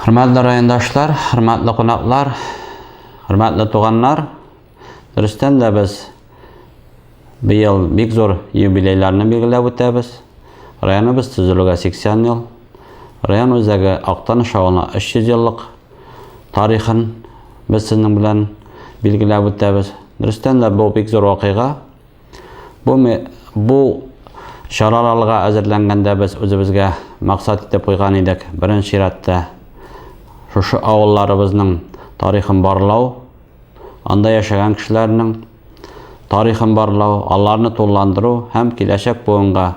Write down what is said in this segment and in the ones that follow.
Hürmetli rayondaşlar, hürmetli konaklar, hürmetli tuğanlar, dürüstten de biz bir yıl bek zor yubileylerini belgilep ötebiz. Rayonumuz tüzülüge 80 yıl. Rayon özegi Aktanış ağına 300 yıllık tarihin biz sizin bilen belgilep ötebiz. Dürüstten de bu bek zor vakıga. Bu şaralalığa hazırlanganda biz özümüzge maksat etip koygan edik. Birinci ratta şu ağıllarımızın tarihin barlaw, anda yaşayan kişilerinin tarihin barlaw, allarını tollandırı hem kileşek boyunga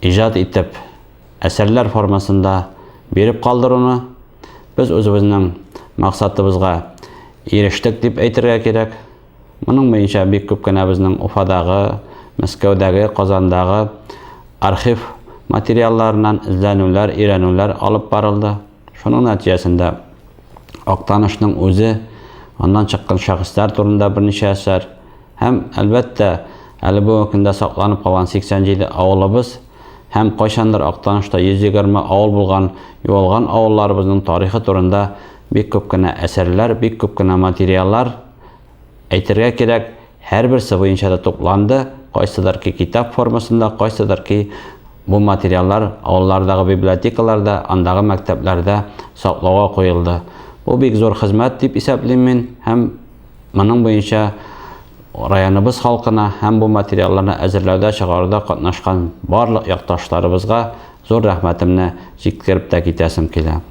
icad etip eserler formasında berip kaldırını biz özümüzün maksatımızga eriştik dep aytırga kerek. Bunun boyunca bek köp gene bizning Ufadağı, Moskvadagi, Qozondagi arxiv materiallarından izlenuvlar, öğrenuvlar alıp barıldı. Şunun neticesinde Aktanış'ın özü, ondan çıkan şahıslar turunda bir neçe eser, hem elbette eli bu hükümde saklanıp kalan 87 ağılımız, hem kaçandır Aktanış'ta 120 ağıl bulgan, yuvalgan ağıllarımızın tarihi turunda bek köp gene eserler, bek köp gene materiallar aytırga kerek. Her birisi boyunca da toplandı. Qaysidir ki kitap formasında, qaysidir ki bu materiallar ağıllardagi bibliotekalarda, andagi maktablarda saklauga koyuldu. Bu bek zor hizmet dep esaplayman. Hem bunun boyunca rayonumuz halkına hem bu materiallarni hazırlauda, çıgaruda qatnaşkan barliq yaqtaşlarımızga zor rahmetimni jetkirip de ketasim kela.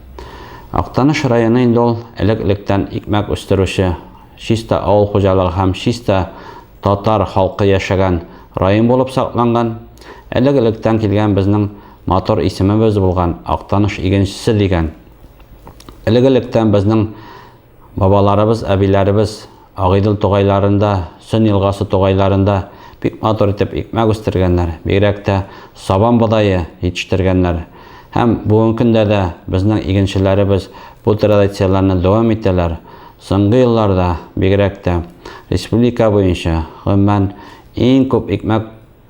Aktanış rayonu endi ol ilik-ilikdan ekmek östürüşü, şista ağıl xo'jaligi ham şista Tatar halkı yaşagan rayon bolup saklangan. Ilik-ilikdan kelgan bizning motor ismimiz bo'lgan Aktanış iginchisi degan. Ilik-ilikdan bizning babalarımız, abilarimiz Ag'idil to'g'aylarında, Sun yilg'asi to'g'aylarında bek motor etip ekmek östürgenler, berekte saban budayı yetiştirgenler. Hem bugünkü kunda da bizning iginchilarimiz bu tradisiyalarni davom etdiler. So'nggi yillarda berekte Respublika boyunca g'umuman eng ko'p ekmek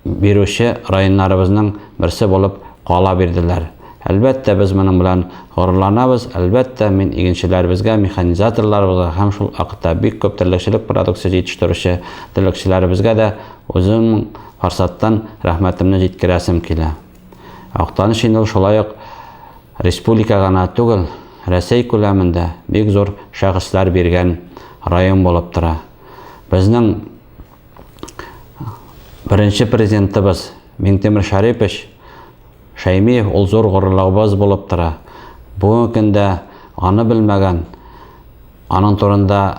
beruvchi rayonlarimizning birisi bo'lib qola berdilar. Albatta biz bunun bilan g'ururlanamiz. Albatta men eginchilarimizga, mexanizatorlarimizga ham shu vaqtda bek ko'p tirikchilik produksiyasi yetishtiruvchi tirikchilarimizga da o'zim fursatdan rahmatimni yetkazim kela. Aktanış endi shulayıq respublika gana tugul, Rossiya ko'lamida bek zo'r shaxslar bergan rayon bo'lib tura. Bizning birinchi prezidentimiz Mingtemir Sharipovich Shaymiyev ol zo'r g'ururligimiz bo'lib tura. Bugungi kunda onu bilmagan, onun turunda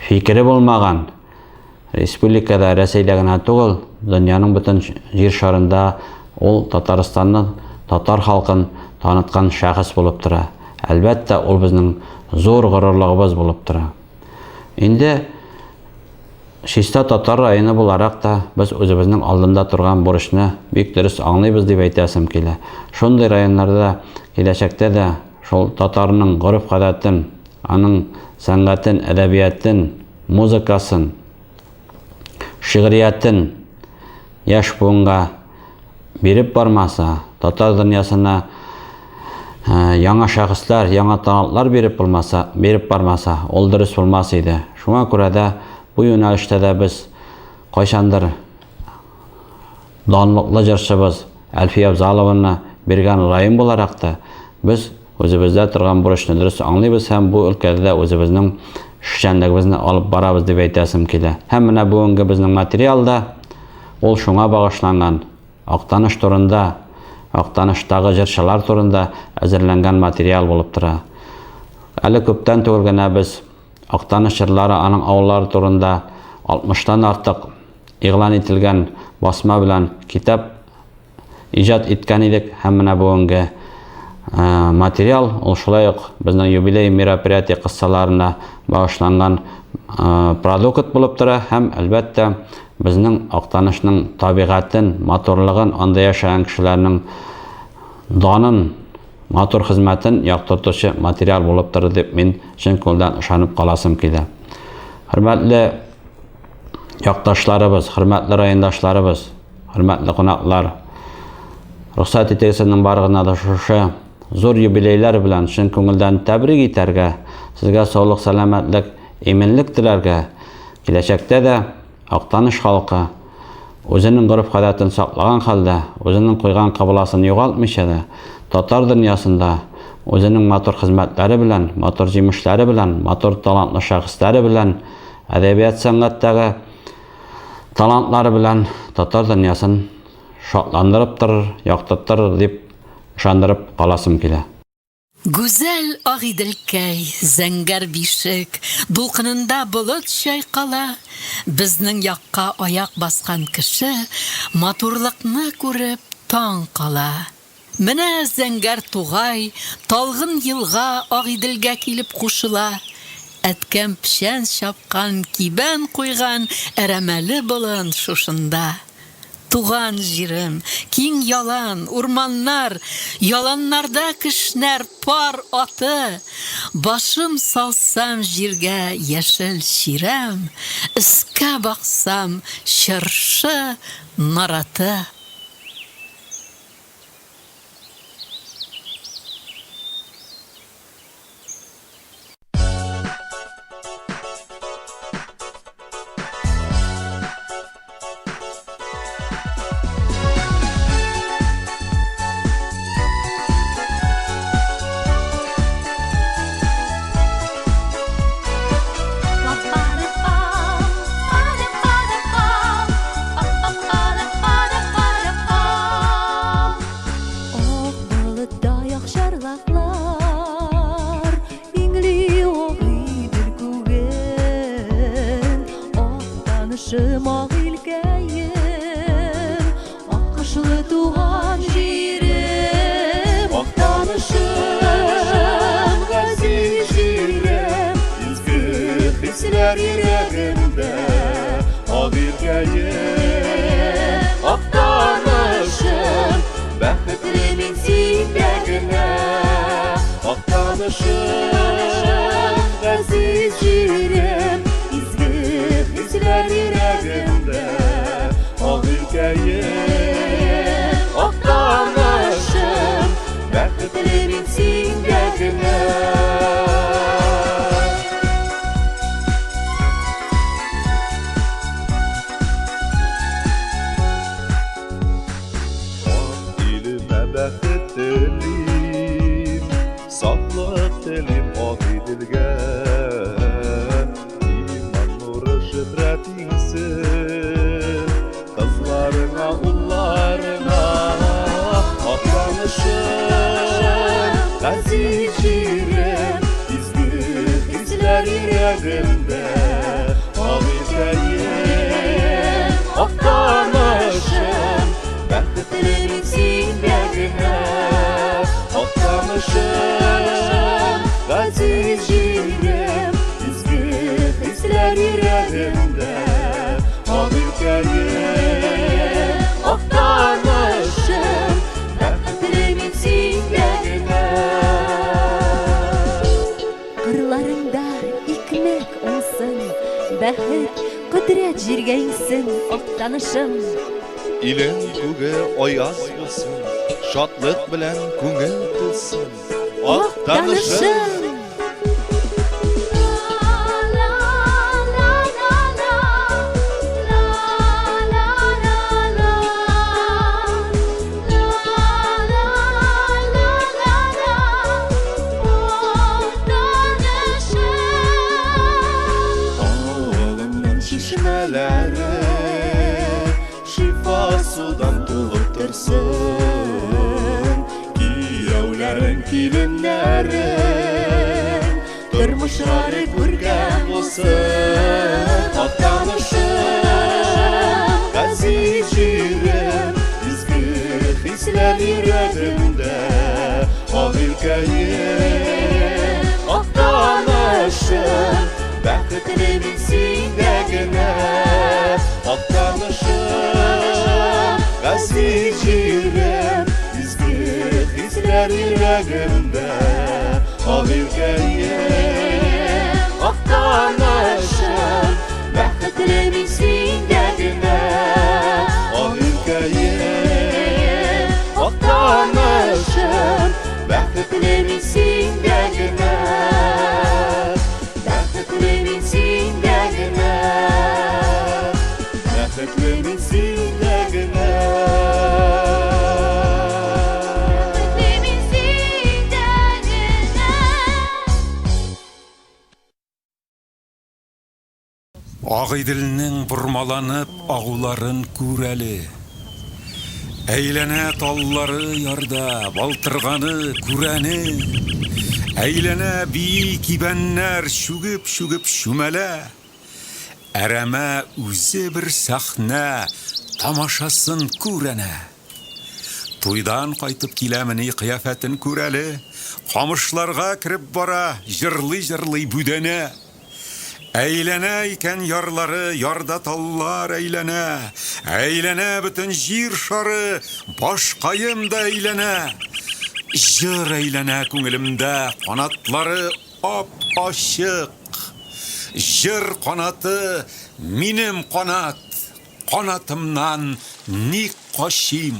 fikri bo'lmagan respublikada, Rossiyada gana tugul, dunyoning butun yer sharida ol Tataristanni, Tatar xalqin tanıtgan şahıs bo'lib tura. Albatta ol bizning zo'r g'ururligimiz bo'lib tura. Endi Şista Tatar rayonu bularak da biz özümüzün aldında turgan buruşni bek dürüst anlayız dep aytasim kela. Şunday rayonlarda gelecekte de şol Tatarның g'uruf qadatin, onun sangatin, edebiyatin, muzikasin, şiiriyatin yaş bugunga berip barmasa, Tatar dünyasına yana şahıslar, yana tanıtlar berip barmasa, ol dürüst olmaz idi. Şuna göre de bu yönelişte de biz qayşandır danlıqlı jırçыбыз Alfiye Abzalovna bergan rayon bolarak da biz özümüzde turgan buruşni dürüst anlayız hem bu ülkede de özümüzün işçenligimizni alıp barabız dep aytasim kela. Hem mine bugungi bizning materialda ol şuna bağışlangan Aktanış turunda, Aktanışdagi jırçılar turunda hazırlangan material bolup tura. Ali köpten tugulgana biz Aktanış jırlары, anın ağılları turunda 60'tan artıq e'lon etilgan basma bilan kitap ijod etgan edik. Hamma bugungi material ol shulayıq bizning yubiley merapariятие qissalarına bağışlangan produkt bo'lib tura. Hem albatta bizning Aktanışның tabiatin, motorligin, anda yaşayan kishilarning donin, motor xizmatin yoqtiruvchi material bo'lib turdi deb men chin ko'ngildan ishonib qolasım kela. Hurmatli yaqtaşlarımız, hurmatli rayondoshlarimiz, hurmatli qonaqlar, ruxsat etesinin barğına da şuşa зур юбилейлар белән чын күңелдән тәбрик итәргә, сезгә саулык, сәламәтлек, иминлек теләргә, киләчәктә дә Актаныш халкы үзенең гореф-гадәтен саклаган хәлдә, үзенең куйган кабыласын югалтмыйча да, татар дөньясында үзенең матур хезмәтләре белән, матур җимешләре белән, матур талантлы шәхесләре белән, әдәбият сәнгатьтәге талантлары белән татар дөньясын шатландырып торыр, яктыртыр дип ышандырып каласым килә. Гүзәл Агыйделкәй, зәңгәр бишек, дулкынында болыт чайкала, безнең якка аяк баскан кеше матурлыкны күреп таң кала. Менә зәңгәр тугай, талгын елга Агыйделгә килеп кушыла. Әткәм пешән чапкан, кибән куйган әрәмәле болын шушында. Туган җирем, киң ялан, урманнар, яланнарда кешнәр пар аты. Башым салсам җиргә яшел чирәм, искә баксам чыршы нараты. Аккашлы туган җирем, Актанышым, газиз җирем, изге хисләр йөрәгемдә, Агыделкәем, Актанышым, бәхетле мин синдә генә, Актанышым, газиз җирем, изге хисләр йөрәгемдә, Агыделкәем, Актанышым, бәхетле мин синдә генә. Ак илемә бәхет телим, сафлык телим Агыделгә, иман нуры шөһрәт иңсен, кызларыңа, улларыңа, Актанышым, газиз җирем, изге хисләр йөрәгемдә, Агыделкәем, Актанышым, бәхетле мин синдә генә, Актанышым, газиз җирем, изге хисләр йөрәгемдә, Агыделкәем, Актанышым, бәхетле мин синдә генә. Кырларыңда икмәк унсын, бәхет, кодрәт җиргә иңсен, Актанышым. Илең күге аяз булсын, шатлык белән күңел тулсын, Актанышым. Авылымның чишмәләре шифа судан тулып торсын, кияүләрең, киленнәрең тормышлары күргән булсын, Актанышым, газиз җирем, изге хисләр йөрәгемдә, Агыделкәем, Актанышым, бәхетле мин синдә генә, Актанышым, газиз җирем, изге хисләр йөрәгемдә, Агыделкәем, Актанышым, бәхетле мин синдә генә, Агыделкәем, Актанышым, бәхетле Ағиділінің бұрмаланып ағуларын көрәлі. Әйләнә таллары ярда балтырғаны күрәні. Әйләнә бей кибәннәр шүгіп шүмәлә. Әрәмә үзе бір сахна тамашасын күрәнә. Туйдан қайтып киләміні қияфәтін көрәлі. Қамышларға кіріп бара жырлый бүдәнә. Әйләнә икән ярлары, ярда таллар әйләнә. Әйләнә бүтін жир шары, башқайым да әйләнә. Жыр әйләнә күңілімдә, қанатлары ап-ашық. Жыр қанаты, минем қанат, қанатымнан ни қашим.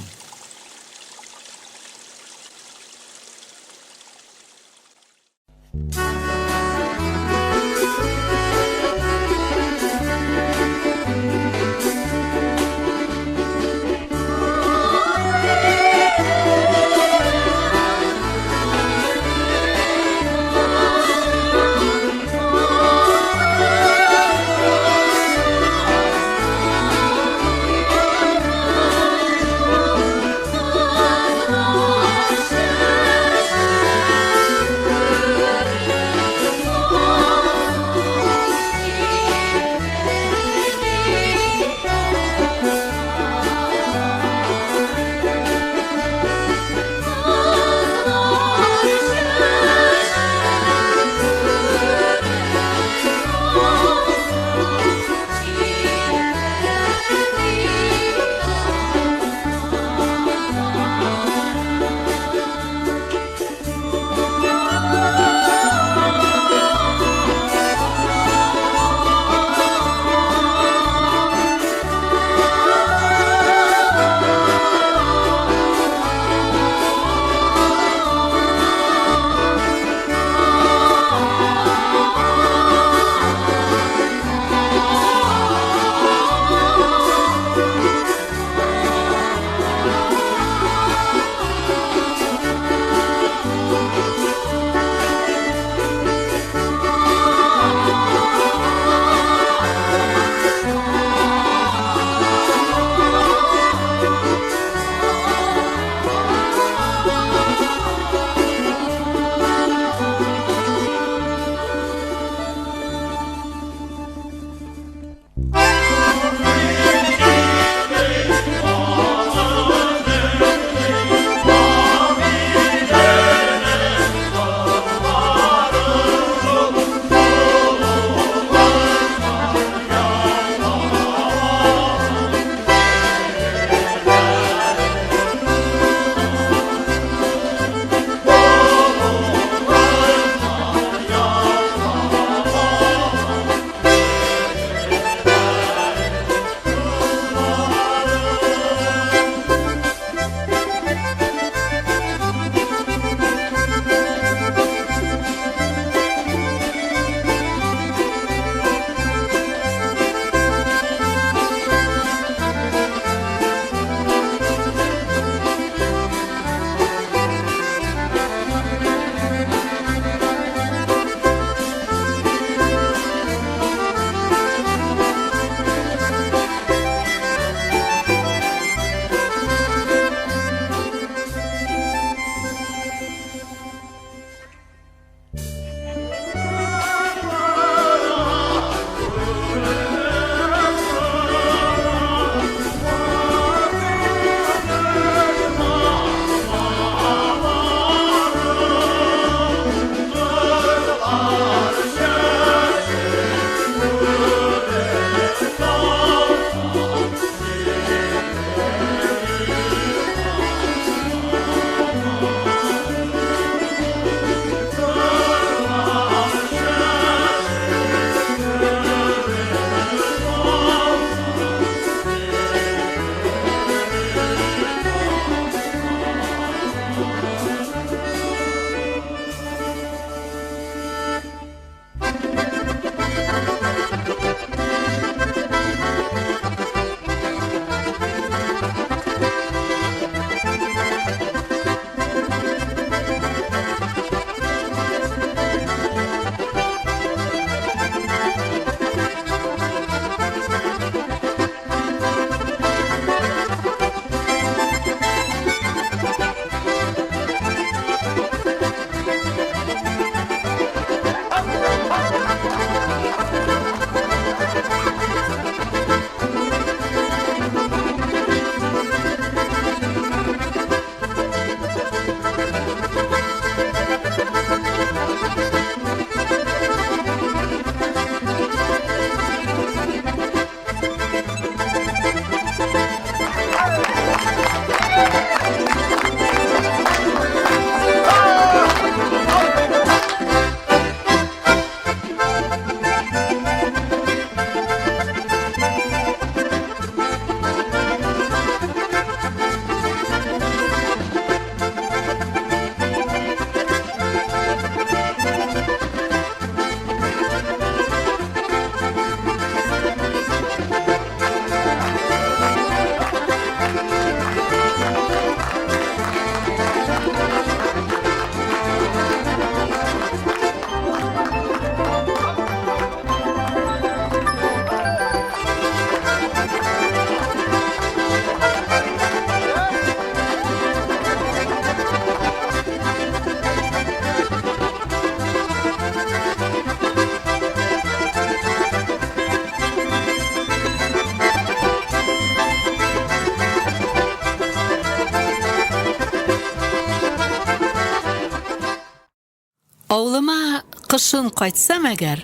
Авылыма кышын кайтсам әгәр,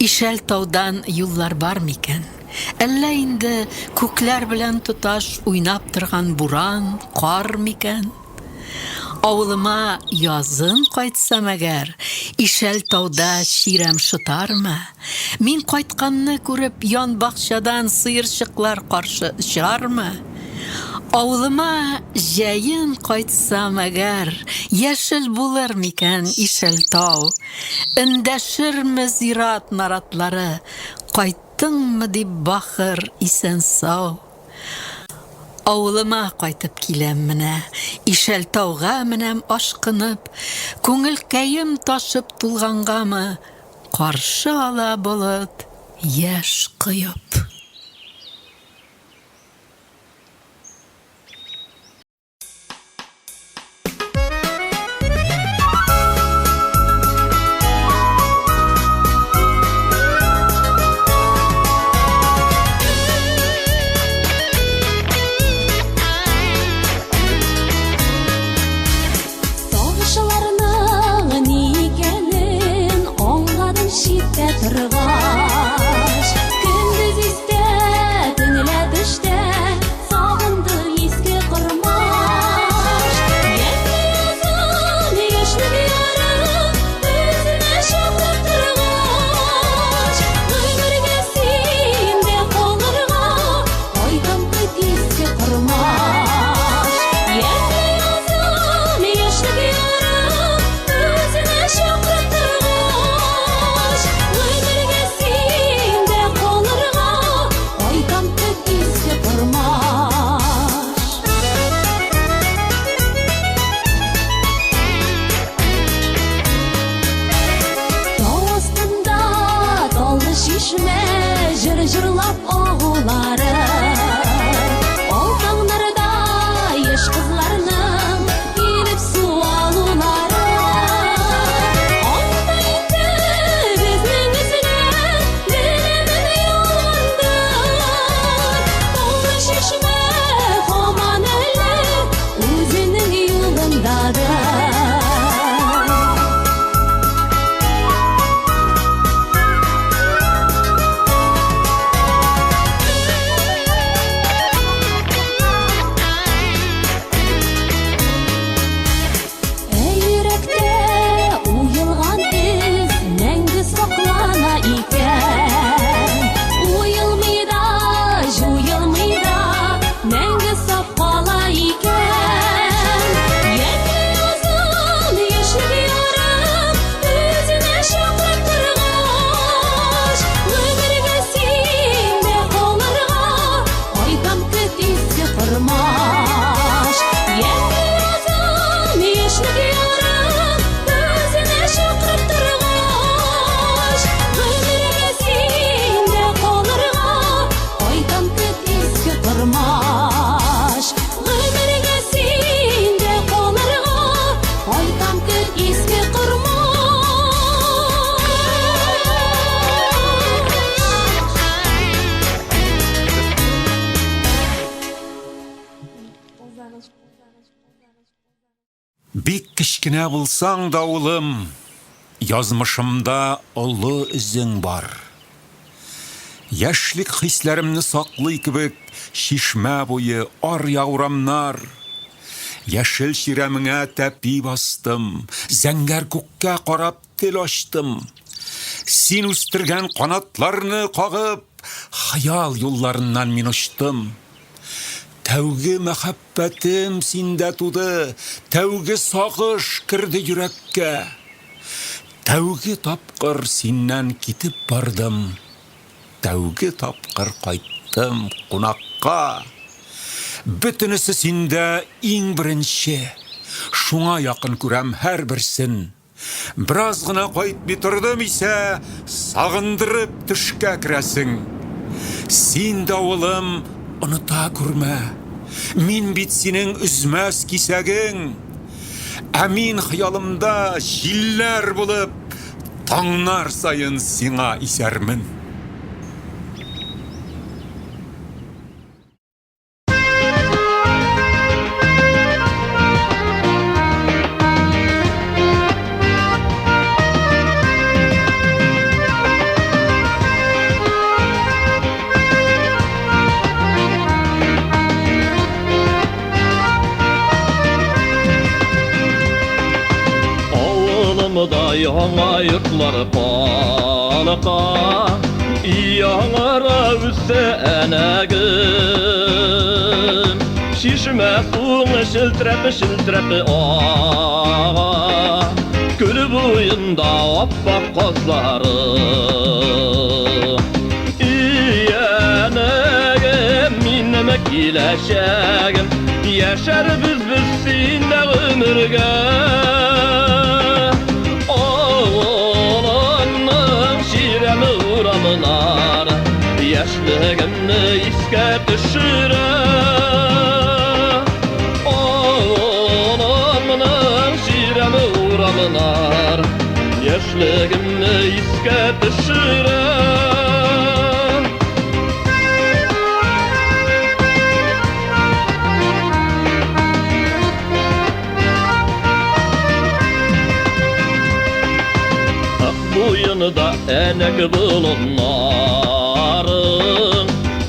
Ишәл таудан юллар бар микән? Әллә инде күкләр белән тоташ уйнап торган буран, кар микән? Авылыма язын кайтсам әгәр, Ишәл тауда ширәм шытармы? Мин кайтканны күреп, ян бакчадан сыерчыклар каршы очармы? Авылыма җәен кайтсам әгәр, яшел булыр микән Ишәл тау? Эндәшерме зират наратлары, кайттыңмы дип бахыр исән сау? Авылыма кайтып киләм менә, Ишәл тауга менәм ашкынып, күңел кәем ташып тулгангамы, каршы ала болыт яшь коеп. Согышларның ни икәнен аңладым читтә торгач. Көндез истә, төнлә төштә, сагынды иске кормаш. Яшьли язын, яшьлек ярым, үзенә чаклап торгач. Гомергә синдә калырга, кайдан кайт иске кормаш. Яшьли язын, яшьлек ярым, үзенә чаклап торгач. Гомергә синдә калырга, кайдан кайт иске кормаш. Тау астында таллы чишмә, җыр-җырлап агулары. Алтаңнарда яшь кызларның килеп су алулары. Анда инде безнең үзенә белемен ялгандыр. Таллы чишмә һаман әле үзенең юлындадыр. Йөрәктә уелган эз мәңге саклана икән. Уелмый да, җуелмый да, мәңге саф кала икән. Яшьли язын, яшьлек ярым, үзенә чаклап торгач. Гомергә синдә калырга, кайдан көт иске кормаш. Яшьли язын, яшьлек ярым, үзенә чаклап торгач. Гомергә синдә калырга, кайдан көт иске кормаш. Гомергә синдә калырга, кайдан көт иске кормаш. Бик кечкенә булсаң да улым, язмышымда олы эзең бар. Яшьлек хисләремне саклый кебек, шишмә буе ар яурамнар. Яшел чирәмеңә тәпи бастым, зәңгәр күккә карап тел ачтым. Син үстергән канатларны кагып, хыял юлларыннан мин очтым. Тәүге мәхәббәтем синдә туды, тәүге сагыш кирде йөрәккә. Тәүге тапкыр синнән китеп бардым, тәүге тапкыр кайттым кунакка. Бөтенесе синдә иң беренче, шуңа якын күрәм һәр берсен. Бераз гына кайтмый тордым исә, сагындырып төшкә керәсең. Син дә улым, оныта күрмә, мин бит синең үзмәс кисәгең. Ә мин хыялымда җилләр булып, таңнар сайын сиңа исәрмен. Ҡалғыда яңа йортлар ҡалаҡа, яңыра үҫә әнәгем. Шишмә суңы шелтәрәп аға, күл буйында аппақ ҡазлары. Әнәгем, минем киләчәгем, яшәрбез без синдә ғүмергә. Oğlanın şiremi uğramınar, yaşlığımı iske düşüre. Oğlanın şiremi uğramınar, yaşlığımı iske düşüre. Boyunda enek bulunların,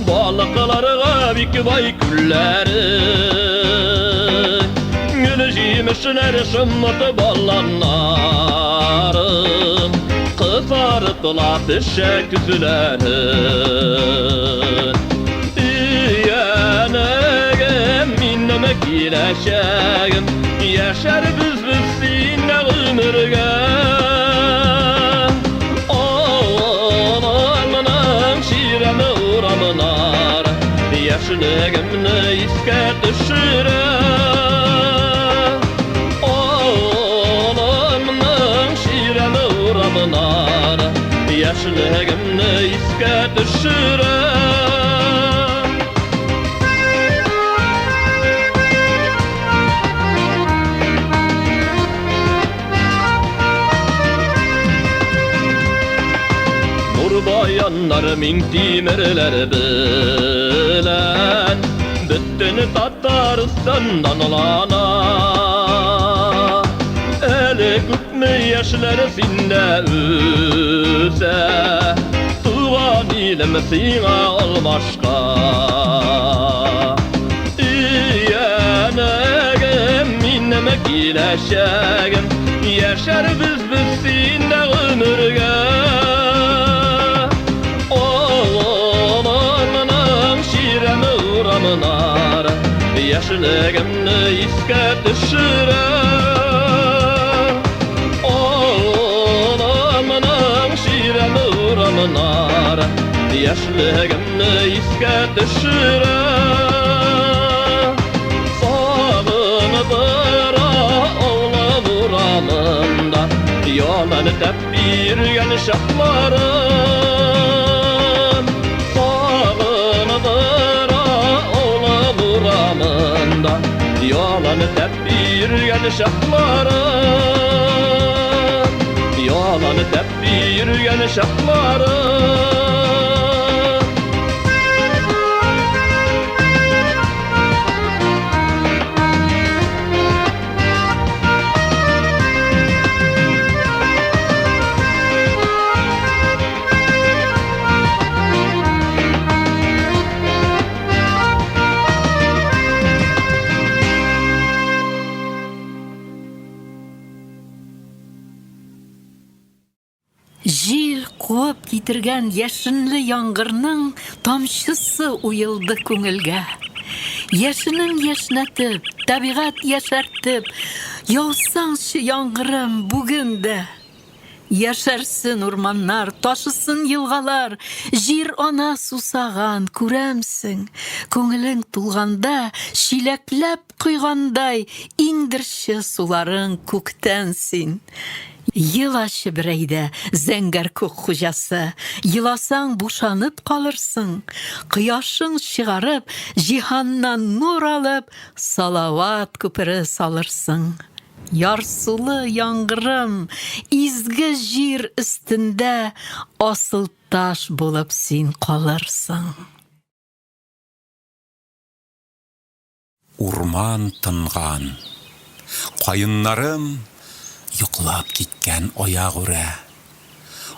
balıklarga bik bay küllerin. Gülüşmüşler şımıtı ballanların, kızartılar düşe küzülerin. Enegem minneme kileşegim, yaşar biz sinne ömürge. Yaşlığımı iske düşüre. Oğlanın şiremi uğramınar, yaşlığımı iske düşüre. Bayanlar min timirler bilen, bütün Tataristan'dan olana. Eli küpmü yaşlar sinde üze, tuğan ilim sina olmaşka. İyenegem minneme kileşegem, yaşar biz sinde ömürge. Uğramınar, yaşlığımı iske düşüre. Oğlanın şiremi uğramınar, yaşlığımı iske düşüre. Sağınıdıra oğlan uğramında, yaman tepbirgen şaklarım. Sağınıdıra yalanı tepbirgen şaklarım, yalanı tepbirgen şaklarım. Jil quvib kitirgan yashinli yomg'irning tomchisi uyildi ko'ngilga. Yashining yashnatib, tabiat yashartib, yovsangchi yomg'irim bugunda. Yaşarsın ormanlar, taşısın yılğalar, jir ana susagan күрәмсең. Көңелең тулганда, шиләкләп куйгандай, иңдерче суларың күктән син. Йылашы берәйдә, зәңгәр күк хуҗасы, йыласаң бушанып калырсың. Кояшың чыгарып, җиһаннан нур алып, салават күпере салырсың. Ярсулы яңгырым, изге җир өстендә асыл таш булып син калырсың. Урман тынган, кайыннарым йоклап киткән аяк үрә.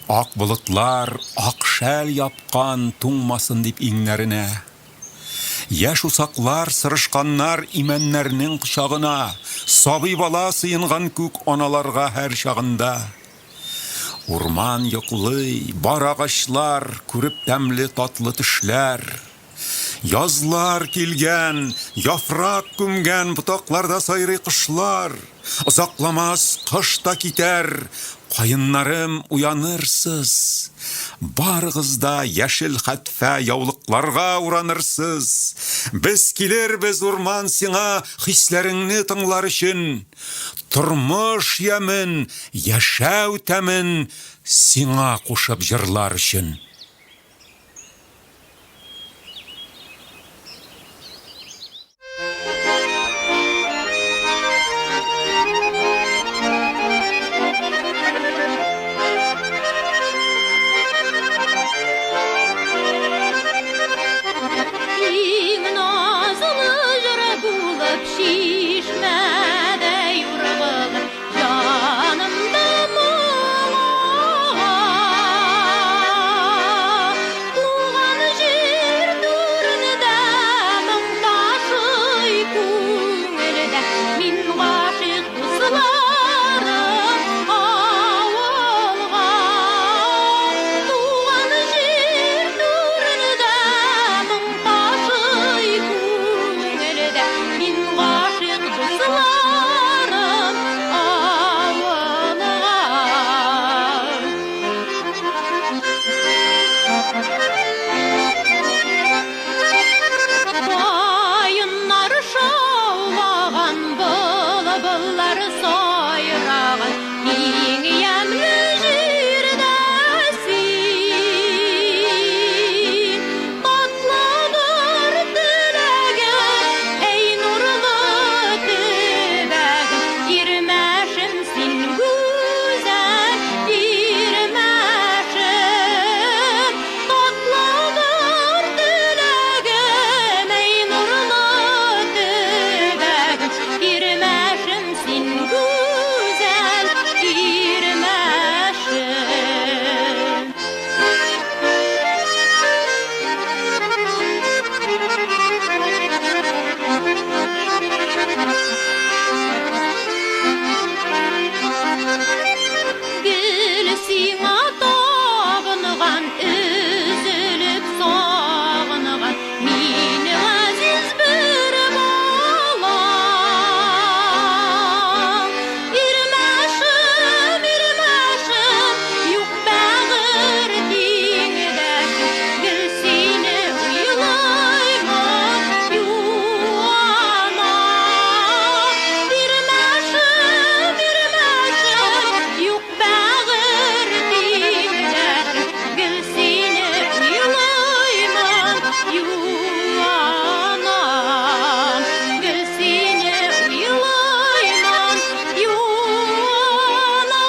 Ак болытлар ак шәл япкан туңмасын дип иңнәренә. Яш усаклар, сырышканнар имәннәрнең кочагына, сабый бала сыйынган күк аналарга һәр чагында. Урман йоклый, бар агачлар, күреп тәмле татлы төшләр. Язлар килгән, яфрак күмгән ботакларда сайрый кышлар. Озакламас кыш та китәр, каеннарым уянырсыз. Барыгызда яшел хәтфә яулыкларга уранырсыз. Без килербез урман сиңа хисләреңне тыңлар өчен. Тормыш ямен, яшәү тәмен сиңа кушып җырлар өчен. Иң назлы җыр булып шишмәдә юргылып, җанымда моңа. Туган җир түрендә моң ташый күңелдә, мин гашыйк дусларым авылга. Туган җир түрендә моң ташый күңелдә, мин гашыйк дусларым авылга. Кайыннар шаулаган, былбыллар сайраган, иң ямьле җирдә син. Татладыр теләгем, әй нурлы төбәгем, ирмәшем син гүзәл ирмәшем. Татладыр теләгем, әй нурлы төбәгем, ирмәшем син гүзәл ирмәшем. Гөл сиңа табынган, üzülüp сагынган, мине газиз бер балам. Ирмәшем, ирмәшем, юк бәгыр диңдәшем, гел сине уйлаймын юана. Ирмәшем, ирмәшем, юк бәгыр диңдәшем, гел сине уйлаймын юана. Гел сине уйлаймын юана.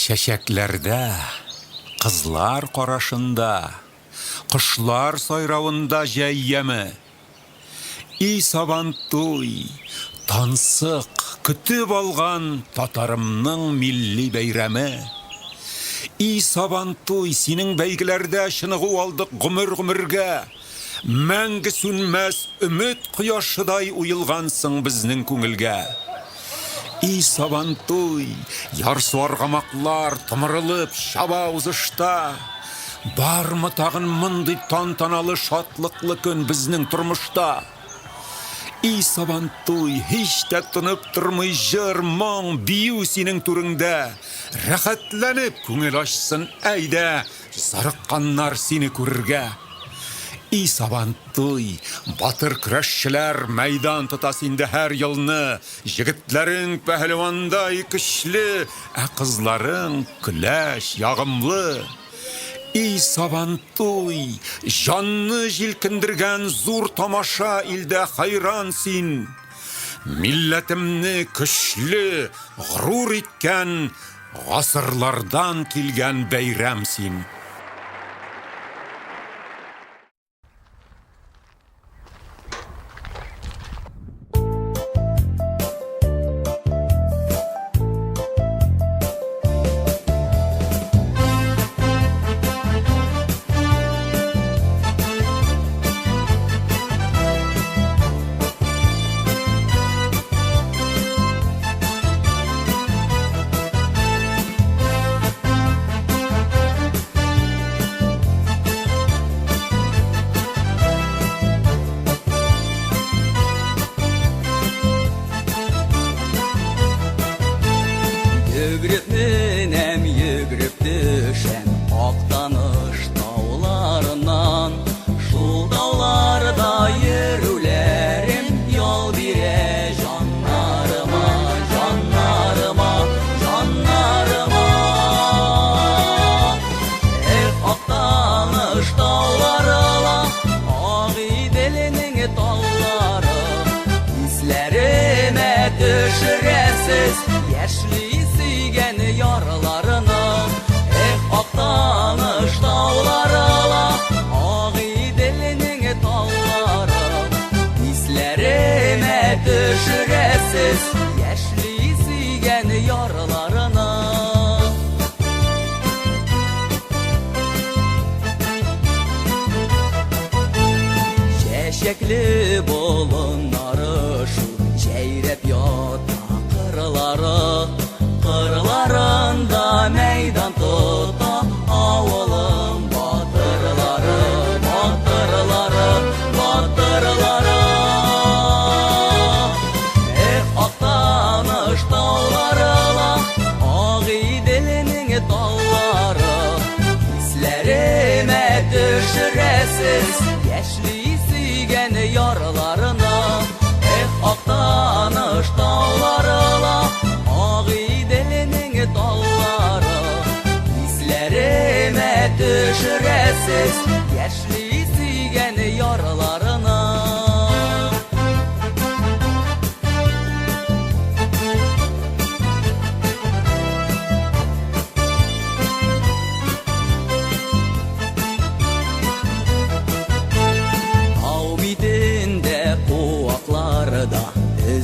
Чәчәкләрдә, кызлар карашында, кошлар сайравында җәй яме. И сабантуй, тансык, көтеп алган татарымның милли бәйрәме. И сабантуй, синең бәйгеләрдә чыныгу алдык гомер-гомергә. Мәңге сүнмәс өмет кояшыдай уелгансың безнең күңелгә. И сабантуй, ярсу аргамаклар тымырылып чаба узышта. Бармы тагын мондый тантаналы шатлыклы көн безнең тормышта? И сабантуй, һич тә тынып тормый җыр, моң, бию синең түреңдә. Рәхәтләнеп күңел ачсын, әйдә, зарыкканнар сине күрергә. И сабантуй, батыр көрәшчеләр мәйдан тотас инде һәр елны. Җегетләрең пәһлевандай көчле, ә кызларың көләш ягымлы. И сабантуй, җанны җилкендергән зур тамаша илдә хайран син. Милләтемне көчле, горур иткән, гасырлардан килгән бәйрәм син. talları İzlerime düşüresiz Yaşlı süygen yaralarını Aktanış dağlarına Aği dilinin talları İzlerime düşüresiz Yaşlı süygen yaralarına Şekli bulunları şu Ceyrep yata kırları Kırlarında meydan tuta Avulun batırları Batırları Batırları Aktanış dağlarına Aği dilinin dalları İzlerime düşüresiz Yaşlı yaralarına aktanış dağlarına Aği dilinin dalları İzlerime düşüresiz Yaşlı süygen yaralarına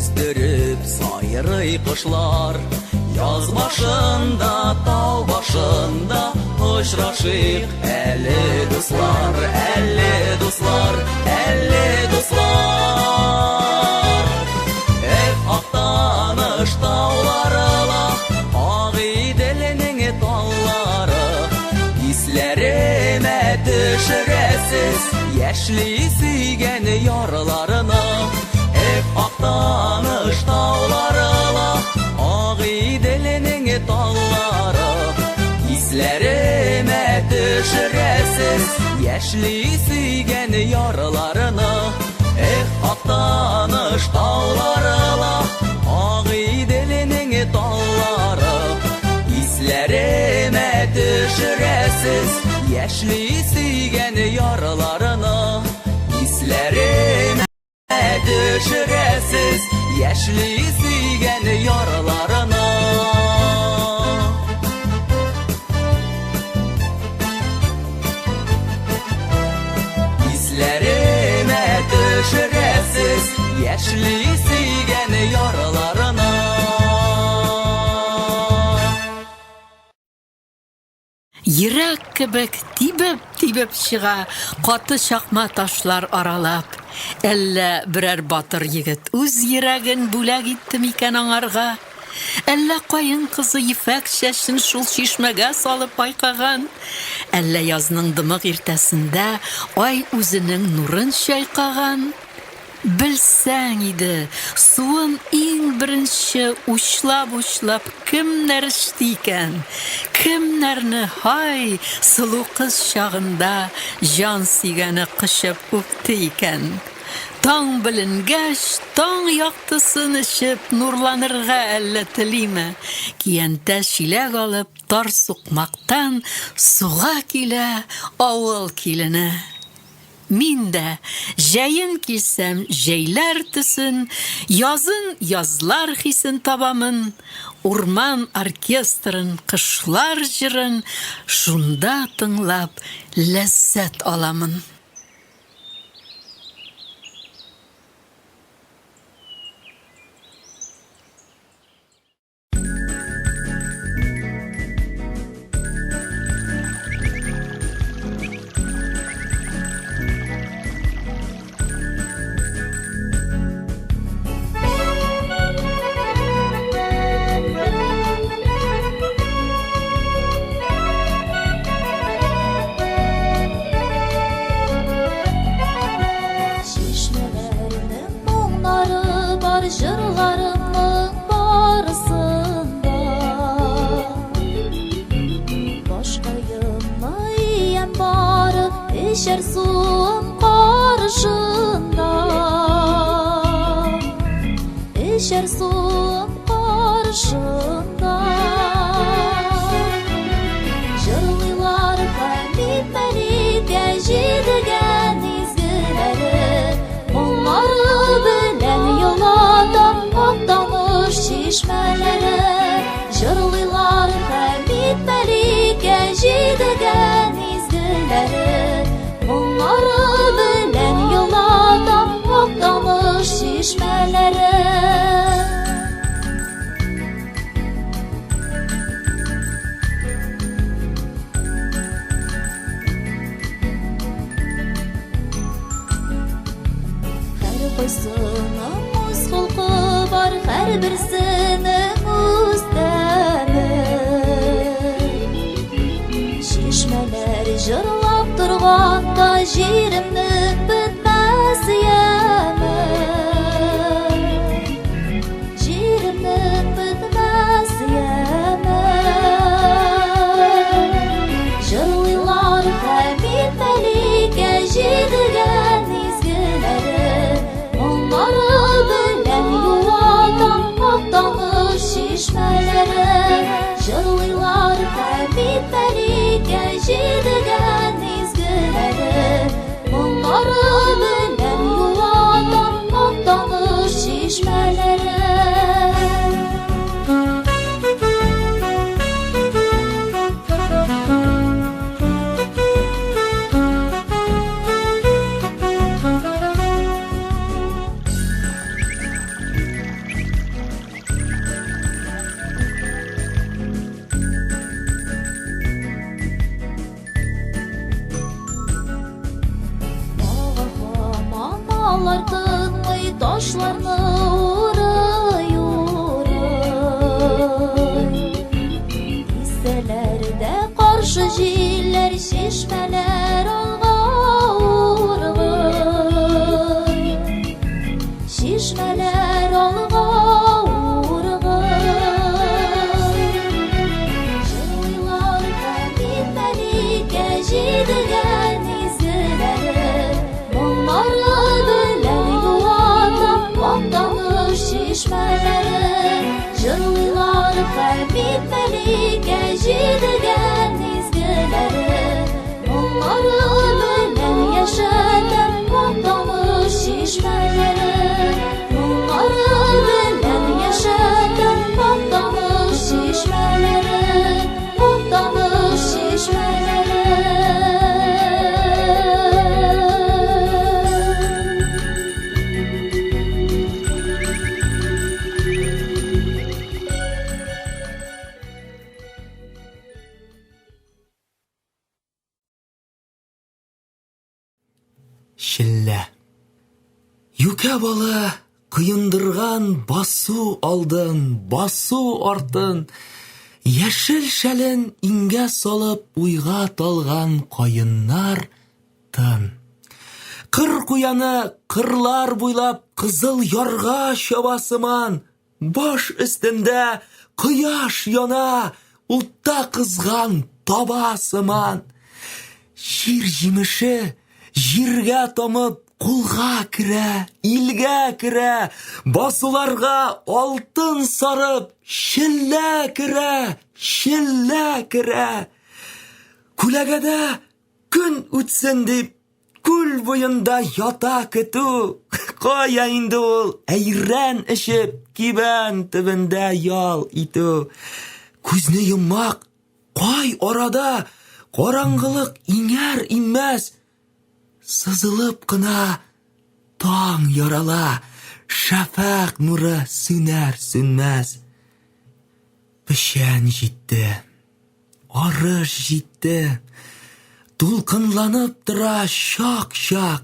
Üzdürüp sayrı kuşlar Yaz başında, dağ başında Uçraşık elli dostlar, elli dostlar, elli dostlar Aktanış dağlarına Aği dilinin dalları İzlerime düşüresiz Yaşlı süygen yaralarına Aktanış dağlarına Aği dilinin dalları İzlerime düşüresiz Yaşlı süygen yaralarına Aktanış dağlarına Aği dilinin dalları İzlerime düşüresiz Yaşlı süygen yaralarına İzlerime düşüresiz Yaşlı süygen yaralarına İzlerime düşüresiz Yaşlı süygen yaralarına Yürek kebek tibip çığa Katı şakma taşlar aralap Әллә берәр батыр егет үз йөрәген бүләк итте микән аңарга? Әллә кайын кызы ефәк чәчен шул чишмәгә салып байкаган? Әллә язның дымык иртәсендә ай үзенең нурын чайкаган? Белсәң иде, суын иң беренче учлап кемнәр эшли икән? Кемнәрне һай сылу кыз чагында җан сөйгәне кычып үпте икән? Таң беленгәч, таң яктысын эчеп нурланырга әллә телиме? Киянтә чиләк алып тар сукмактан суга килә авыл килене. Мин дә җәен килсәм җәйләр төсен, язын язлар хисен табамын, урман оркестрын, кышлар җырын шунда тыңлап ләззәт аламын. койсының үз холқы бар, һәрберсенең үз тәме. Чишмәләр җырлап торганда җиремнең бетмәс яме. Җиремнең бетмәс яме. Җырлыйлар Хәмид Мәликә җидегән изгеләре, моңнары белән юатам Актаныш чишмәләре. Җырлыйлар Хәмид Мәликә җидегән изгеләре, моңнары белән юатам Актаныш чишмәләре. Алар тынмый ташларны урый. Дисәләр дә каршы җилләр, чишмәләр алга ургый. Чишмәләр алга ургый. Җырлыйлар Хәмид Мәликә җидегән изгеләре, моңнары Актаныш чишмәләре. Җырлыйлар Хәмид Мәликә җидегән изгеләре, моңнары белән яшәтәм Актаныш чишмәләре. Моңнары белән яшәтәм Актаныш чишмәләре. Актаныш чишмәләре. Шиллә. Юкә бала кыендырган басу алдын, басу артын, яшел шәлен иңгә салып уйга талган каеннар тын. Кыр куяны кырлар буйлап кызыл ярга чабасыман, баш өстендә кояш яна, утта кызган табасыман. Җир җимеше җиргә тамып кулга керә, илгә керә, басуларга алтын сарып, шиллә керә, шиллә керә. Күләгәдә көн үтсен дип, күл буенда ята көтү. Кая инде ул әйрән эчеп, кибән төбендә ял итү. Күзне йоммак, кай арада караңгылык иңәр иммәс, сызылып кына таң ярала, шәфәк нуры сүнәр сүнмәс. Пешән җитте, арыш җитте, тулкынланып тора шак-шак.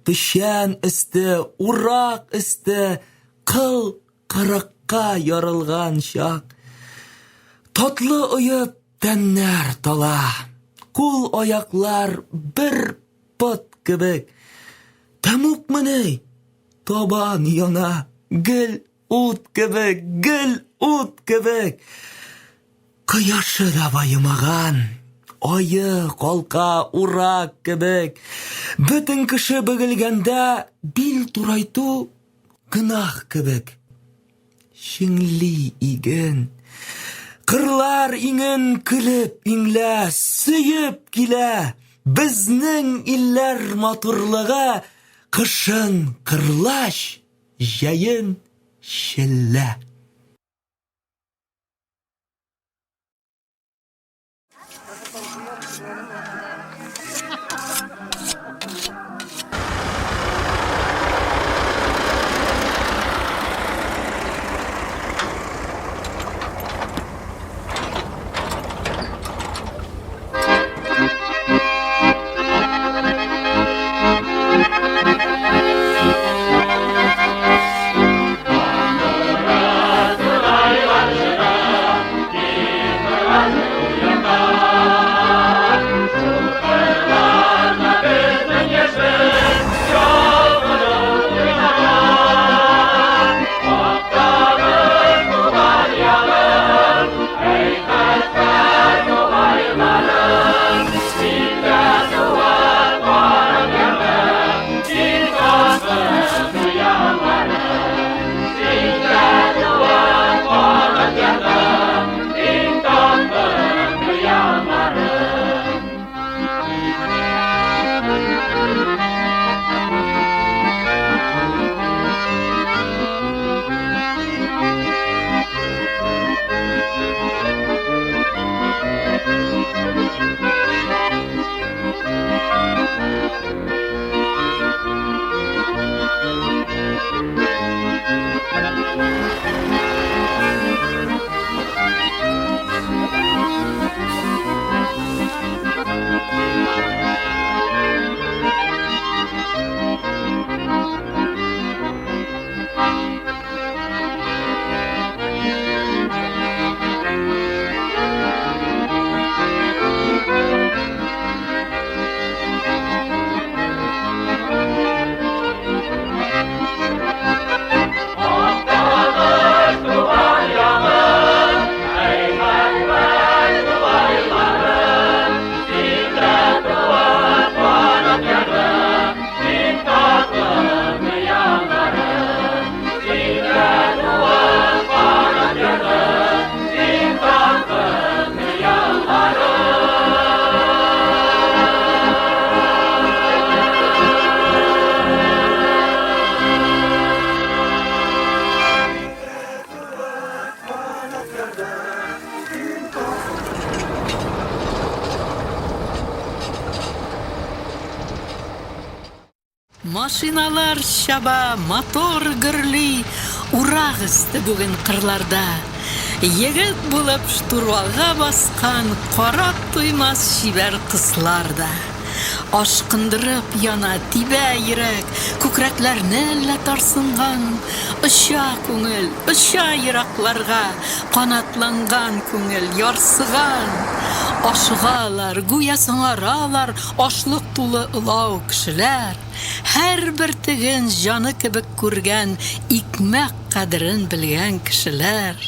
Пешән өсте, урак өсте, кыл кырыкка ярылган чак. Татлы оеп тәннәр тала, кул аяклар бер пот кебек. Тәмук меней, табан яна, гел ут кебек, гел ут кебек. Кояшы да байымаган, айы калка урак кебек. Бөтен кеше бөгелгәндә бил турайту гынах кебек. Шиңли иген, кырлар иңен көлеп иңлә, сөеп килә. Безнең илләр матурлыгы, кышын кырлаш, җәен шиллә. Машиналар чаба, мотор гөрли, урак өсте бүген кырларда. Егет булып штурвалга баскан, карап туймас шибәр кызларда. Ашкындырып яна тибә йөрәк, күкрәкләрне әллә тарсынган. Оча күңел, оча еракларга, канатланган күңел ярсыган. Ашыгалар, гүя сыңаралар, ашлык тулы ылау кешеләр. Һәрбер теген җаны кебек күргән, икмәк кадерен белгән кешеләр.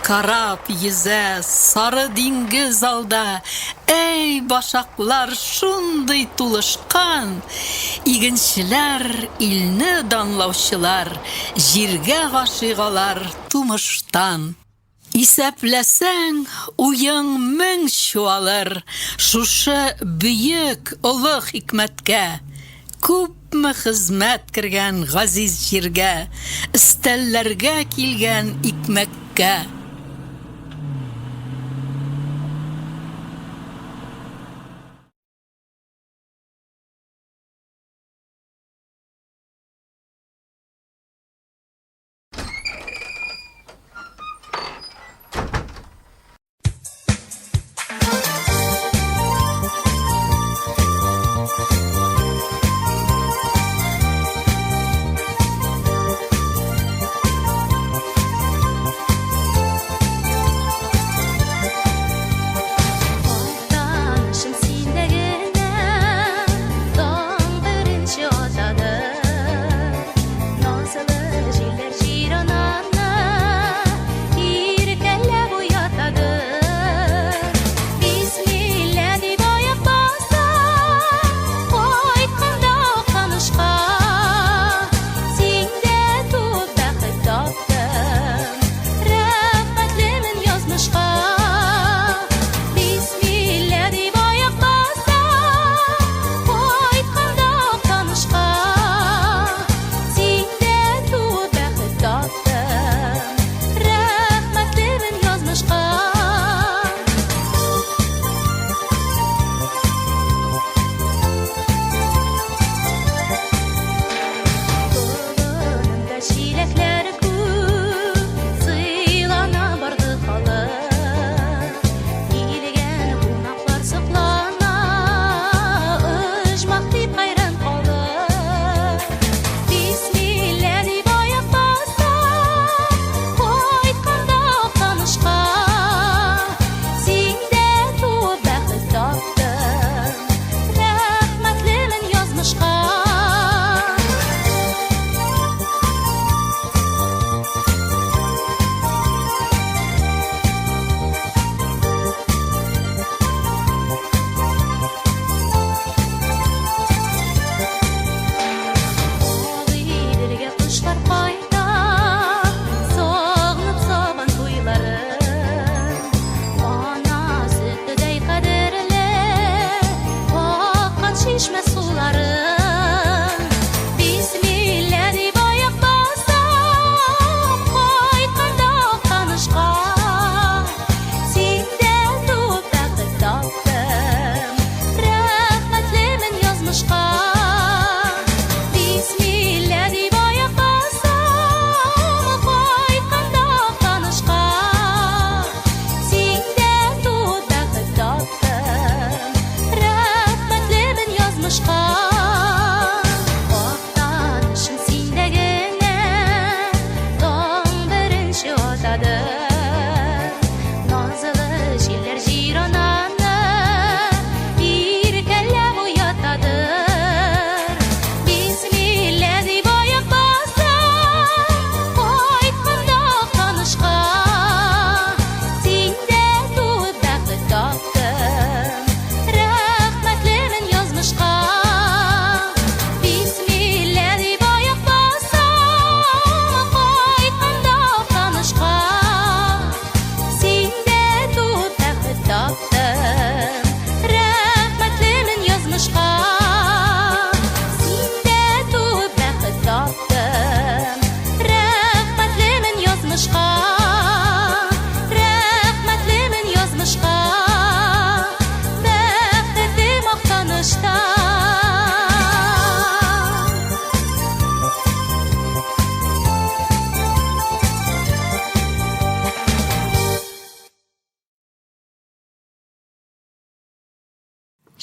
Карап йөзә сары диңгез алда, эй башаклар шундый тулышкан. Игенчеләр, илне данлаучылар, җиргә гашыйгалар тумыштан. Исәпләсәң, уяң мең чуалыр, шушы бөек олы хикмәткә. Күпме хезмәт кергән газиз җиргә, истәлләргә килгән икмәккә.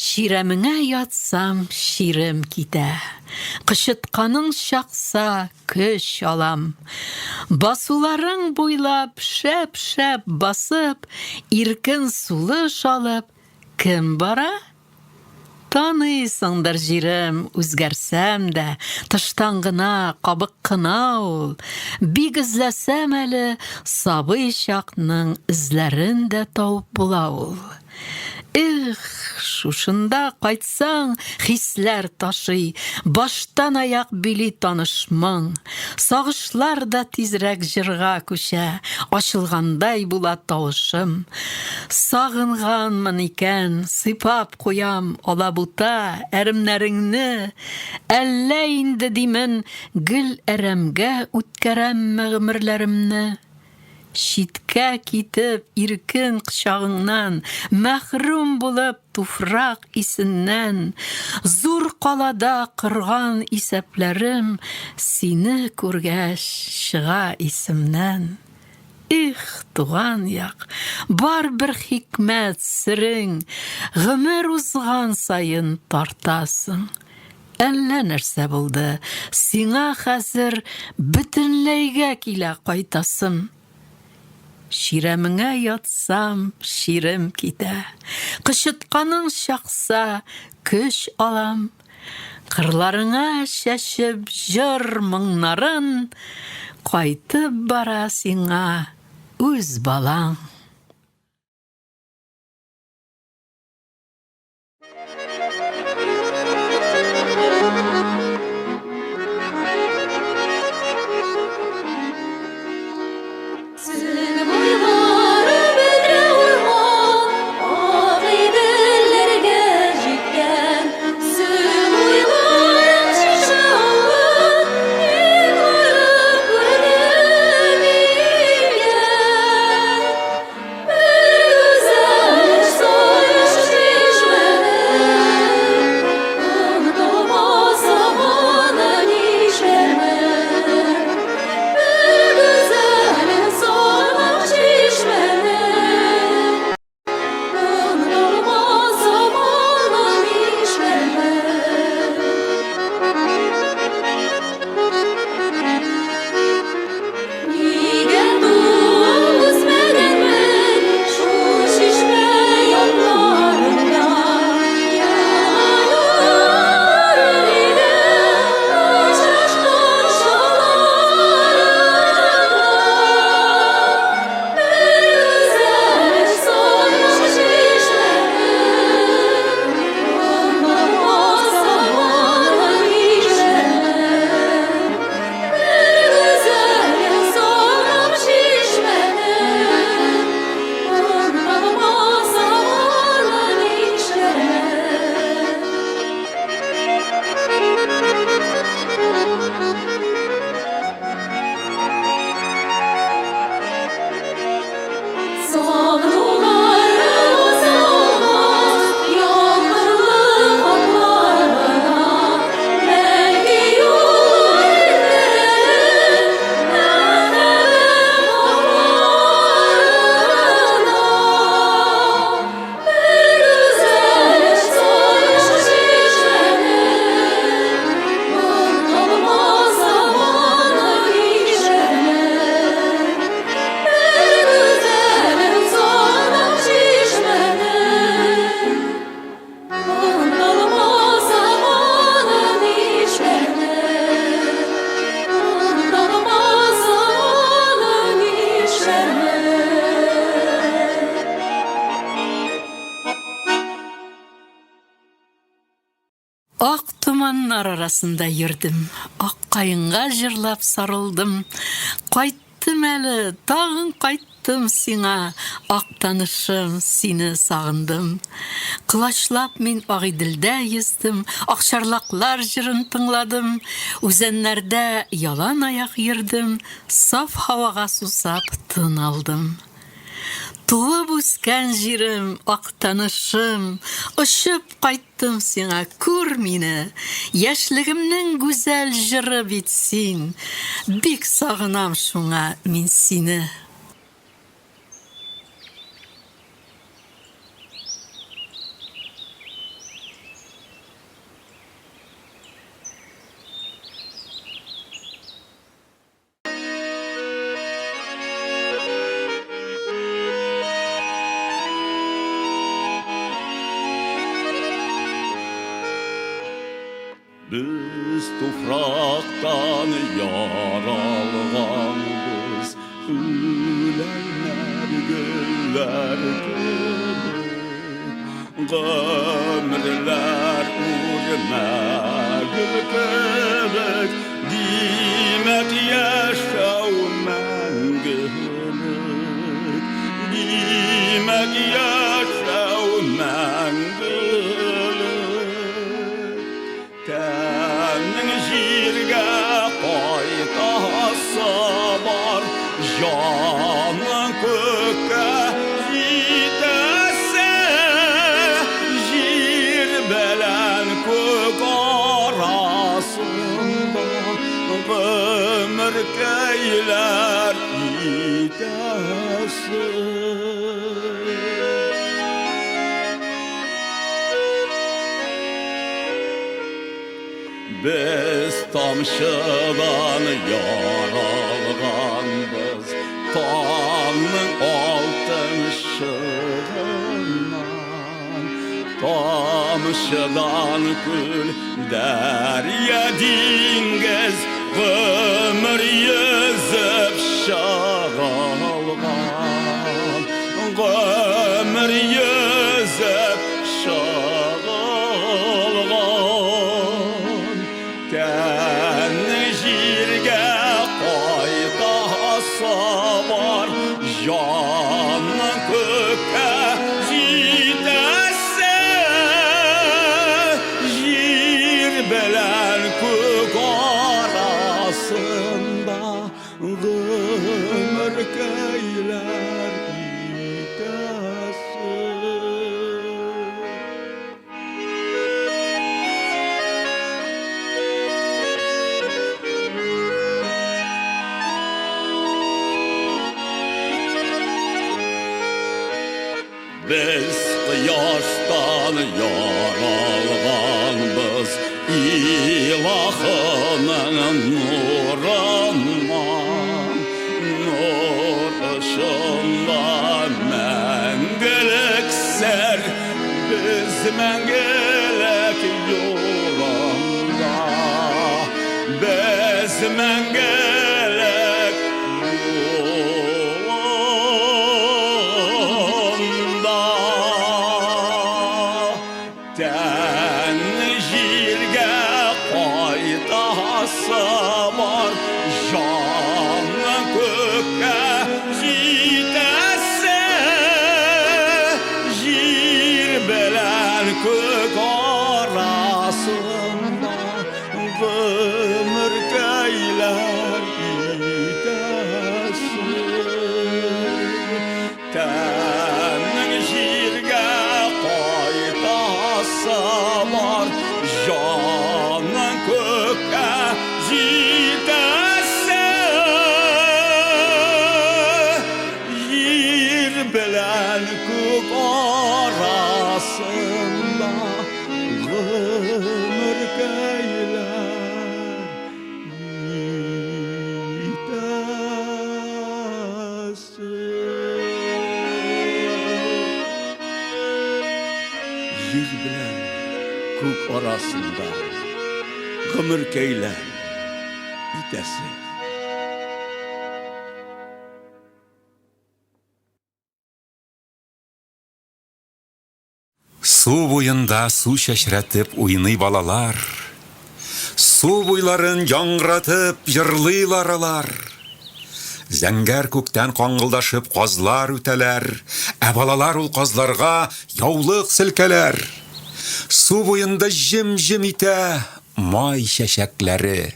Ширемеңә ятсам, ширем китә. Кышытканың шакса, көч алам. Басуларың буйлап, шәп-шәп басып, иркен сулыш алып, кем бара? Таныйсыңдыр җирем, үзгәрсәм дә, тыштан гына, кабык кына ул. Бик эзләсәм әле, сабый чакның эзләрен дә табып була ул. Эх, шушында кайтсаң, хисләр ташый, баштан аяк били танышмың. Сагышлар да тизрәк җырга күчә, ачылгандай була тавышым. Сагынганмын икән, сыйпап куям алабута әремнәреңне. Әллә инде димен, гөл әрәмгә үткәрәмме гомерләремне. Шиткә китеп иркен кычагыңнан, мәхрүм булып туфрак исеннән, зур калада кырган исәпләрем сине күргәч чыга исемнән. Их, туган як, бар бер хикмәт серең, гомер узган сайын тартасың. Әллә нәрсә булды, сиңа хәзер бөтенләйгә килә кайтасым. Ширемеңә ятсам, ширем китә. Кышытканың шакса, көч алам. Кырларыңа шәшеп җыр моңнарын, кайтып бара сиңа үз балаң. Ак туманнар арасында йөрдем, ак каенга җырлап сарылдым. Кайттым әле, тагын кайттым сиңа, ак танышым, сине сагындым. Кылачлап мин Агыйделдә йөздем, акчарлаклар җырын тыңладым. Үзәннәрдә ялан аяк йөрдем, саф һавага сусап тын алдым. Туып үскән җирем, ак танышым, очып кайттым сиңа, күр мине. Яшьлегемнең гүзәл җыры бит син. Бик сагынам шуңа мин сине. yaştan yaralgan biz Ülenler güller gibi Gömürler urma gül kebek Dimek yaşav mengülük Dimek yaşav mengülük Tenin jirge qaytası var Canın köke jitese Jir belen kök arasında Ömür keyler jitese Biz tamşıdan yaralganbız Tanrı'nın altın şığından Tamşıdan gül derya dingiz Ömür yüzüp şağalgan Ömür yüzüp şağalgan Tenne jirge qaytası var Canın köke jitese Jir belen kök arasında Ömür keyler jitese Biz kıyaştan yaralganbız İlahının nurundan Nur ışığında mengelik ser Biz mengelik yolunda Biz mengelik yolunda Ten jirge qaytası var Canın köke jitese Jir belen kök arasında Ömür keyler jitese Tenin jirge qaytası var Canın köke jitese Jir belen kök arasında Ömür keyler jitese Jir bilen kök arasında Ömür keyler jitese Su boyunda su şeşretip oynuy balalar Su boyların yangıratıp yırlıylar alar Зәңгәр күктән қаңғылдашып қазлар үтәләр, балалар ул қазларға яулык селкәләр. Су буенда җем-җем итә май чәчәкләре,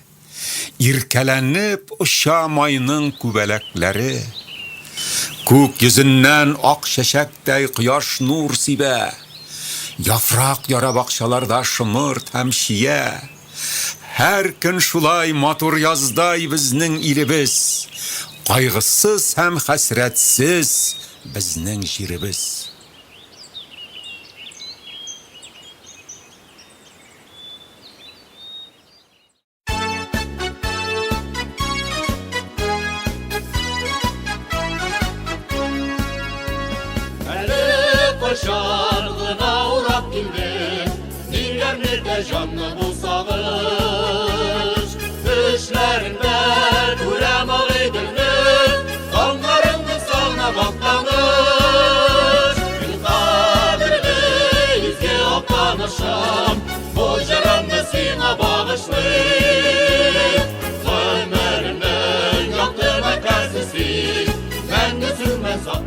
иркәләнеп ұша майның күбәләкләре. Күк йөзеннән ак чәчәктәй кояш нур сибә, яфрак яра бакчаларда шымырт һәм чия. Һәр көн шулай матур яздай безнең иребез, кайгысыз һәм хәсрәтсез безнең җиребез. Şarkına uğrap girdi, dinlermede canlı bu sağış.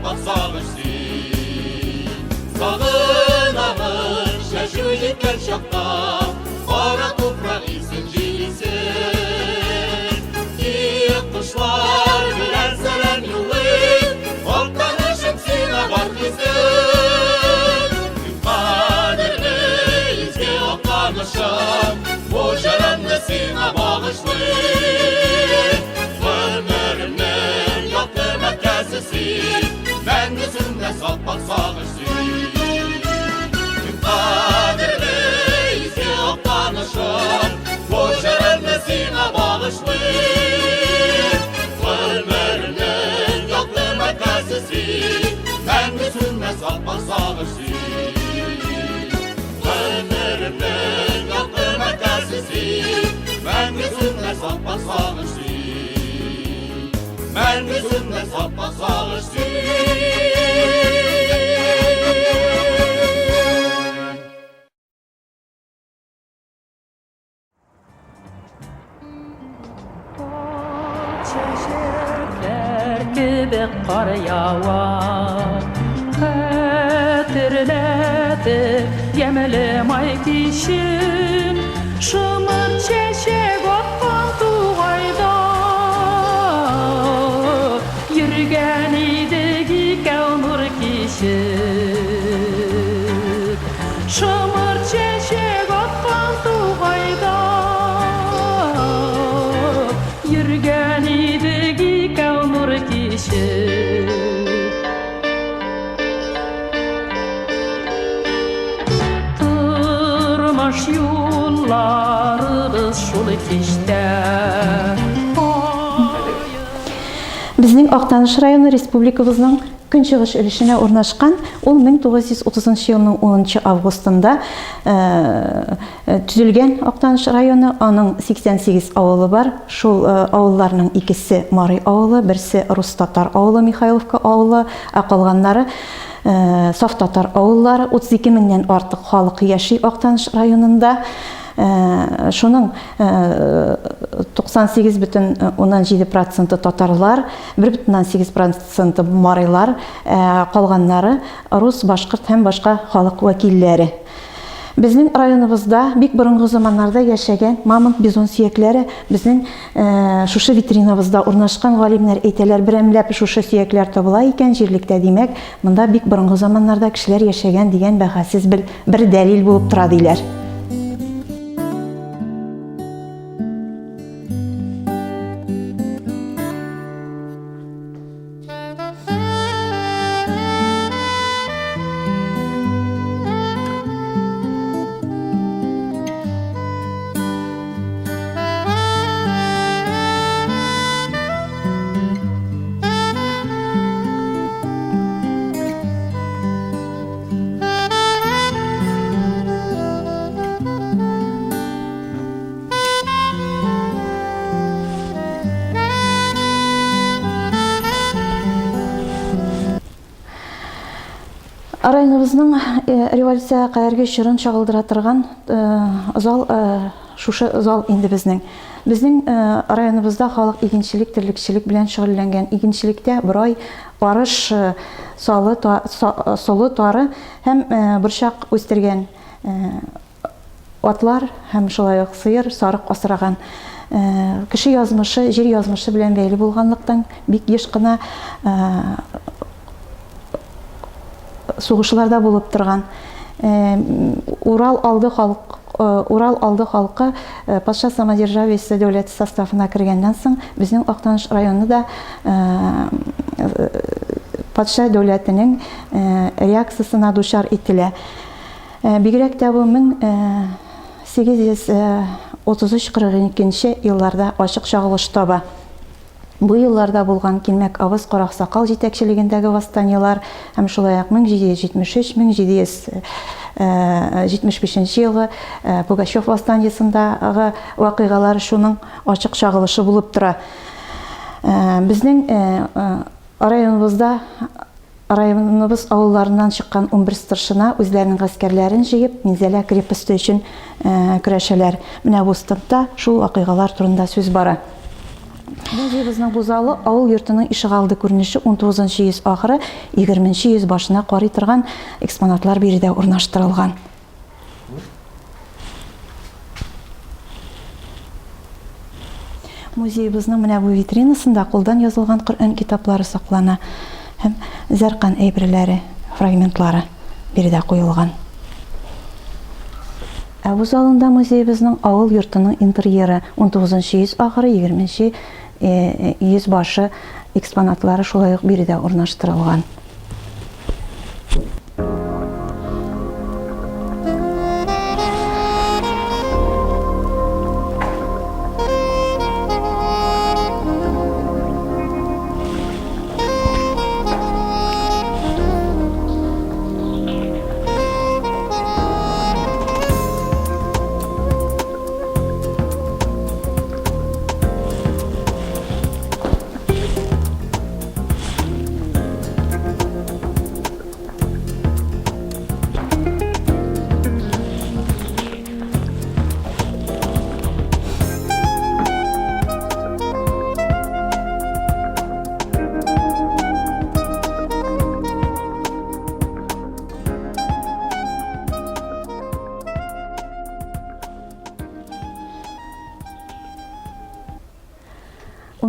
саппақ сағыш сен. Сағынамын шашу жеткен шақта, қара топрақ исін жейсін. Тек құшлар білән сәлем юлын, Оқтанышым сена бар кізін. Күн қадірлі езге оқтанышым, бұл жаранды сена бағышлын. Өмірімнің яқты мәркәзі сен, мәңгісінде саппақ сағыш сен. Күн қадірлі езге оқтанышым, бұл жаранды сена бағышлын. Өмірімнің яқты мәркәзі сен, мәңгісінде саппақ сағыш сен. Өмірімнің яқты мәркәзі сен, мәңгісінде саппақ сағыш сен. Мәңгісінде саппақ сағыш сен. Çeşekler gibi kar yağar, hatırladı yemelim ay kişim, şımır çeşek atkan tuğayda, yürgen ideki kavnur kişim, şımır çeşek atkan tuğayda, yürgen ideki kavnur kişim. Turmuş yollarımız şul kişte. Безнең Актаныш районы республикабызның көнчыгыш өлешенә урнашкан. Ул 1930 елның 10 августында төзелгән Актаныш районы. Аның 88 авылы бар. Шул авылларның икесе Марый авылы, берсе рус татар авылы, Михайловка авылы, а калганнары саф татар авыллары. 32 меңнән артык халык яши Актаныш районында. Шуның 98,7% татарлар, 1,8% марайлар, калганнары рус, башкорт һәм башка халык вәкилләре. Безнең районыбызда бик борынгы заманнарда яшәгән мамонт бизон сөякләре безнең шушы витринабызда урнашкан галимнәр әйтәләр, берәмләп шушы сөякләр табыла икән җирлектә, димәк, монда бик борынгы заманнарда кешеләр яшәгән дигән бәхәсез бер дәлил булып тора диләр. Районыбызның революция кадәрге чорын чагылдыра торган зал, шушы зал инде безнең. Безнең районыбызда халык игенчелек, терлекчелек белән шөгыльләнгән. Игенчелектә борай, арыш, солы тары һәм борчак үстергән атлар һәм шулай ук сыер, сарык асраган. Кеше язмышы, җир язмышы белән бәйле булганлыктан бик еш кына сугышларда булып торган. Урал алды халкы патша самодержавиесе дәүләте составына кергәннән соң безнең Актаныш районы да патша дәүләтенең реакциясына дучар ителә. Бигрәк тә бу 1833-42 елларда ачык чагылыш таба. Бу елларда булган Килмәк Авыз Караксакал җитәкчелегендәге восстаниелар һәм шулай ук 1773-1775 елгы Пугачев восстаниесендәге вакыйгалар шуның ачык чагылышы булып тора. Безнең районыбыз авылларыннан чыккан 11 старшина үзләренең гаскәрләрен җыеп Минзәлә крепосте өчен көрәшәләр. Менә бу статта шул вакыйгалар турында сүз бара. Музейыбызның бу залы авыл йортының ишегалды күренеше 19-нчы йөз ахыры, 20-нчы йөз башына карый торган экспонатлар биредә урнаштырылган. Музейыбызның менә бу витринасында кулдан язылган Коръән китаплары саклана һәм Зәркан әйберләре, фрагментлары биредә куелган. Бу залында музейыбызның авыл йортының интерьеры 19-нчы йөз ахыры, 20-нчы йөз башы экспонатлары шулай ук биредә урнаштырылган.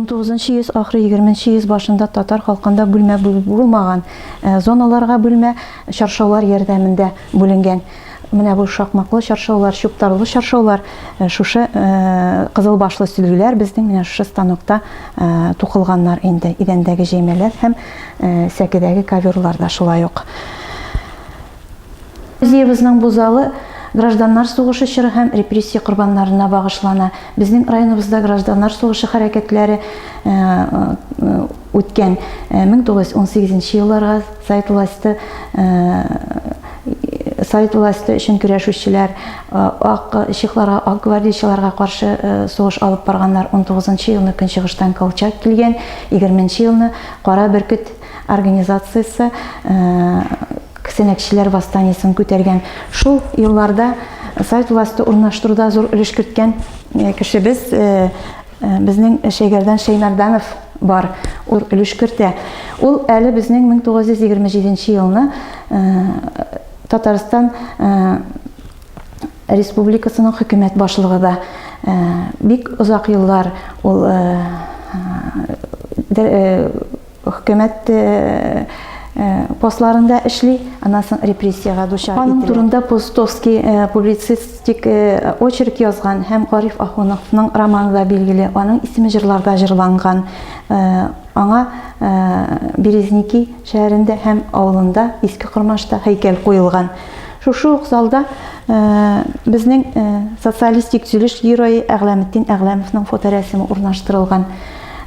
XIX йөз ахыры 20-нчы йөз башында татар халкында бүлмә булмаган, зоналарга бүлмә чаршаулар ярдәмендә бүленгән. Менә бу шакмаклы чаршаулар, чуптарлы чаршаулар, шушы кызыл башлы сөлгеләр безнең менә шушы станокта тукылганнар инде. Идәндәге җәймәләр һәм сәкедәге коверлар да шулай ук. Музейыбызның бу залы гражданнар сугышы чоры һәм репрессия корбаннарына багышлана. Безнең районыбызда гражданнар сугышы хәрәкәтләре үткән 1918 елларга Совет власты өчен көрәшүчеләр, ак чехларга, ак гвардиячыларга каршы сугыш алып барганнар. 19-нчы елны Көнчыгыштан Колчак килгән, 20-нчы елны Кара бөркет организациясе кесенәкчеләр восстаниесен күтәргән. Шул елларда Совет власты урнаштыруда зур өлеш керткән кешебез безнең Шәйгәрдән Шәймәрдәнов бар, ул өлеш кертә. Ул әле безнең 1927 елны Татарстан Республикасының хөкүмәт башлыгында бик озак еллар ул хөкүмәт постларында эшли, аннан соң репрессияга дучар ителә. Аның турында Пустовский публицистик очерк язган һәм Гариф Ахуновның романында билгеле, аның исеме җырларда җырланган. Аңа Березники шәһәрендә һәм авылында Иске Кормашта һәйкәл куелган. Шушы ук залда безнең социалистик төзелеш герое Әгъләметдин Әгъләмовның фоторәсеме урнаштырылган.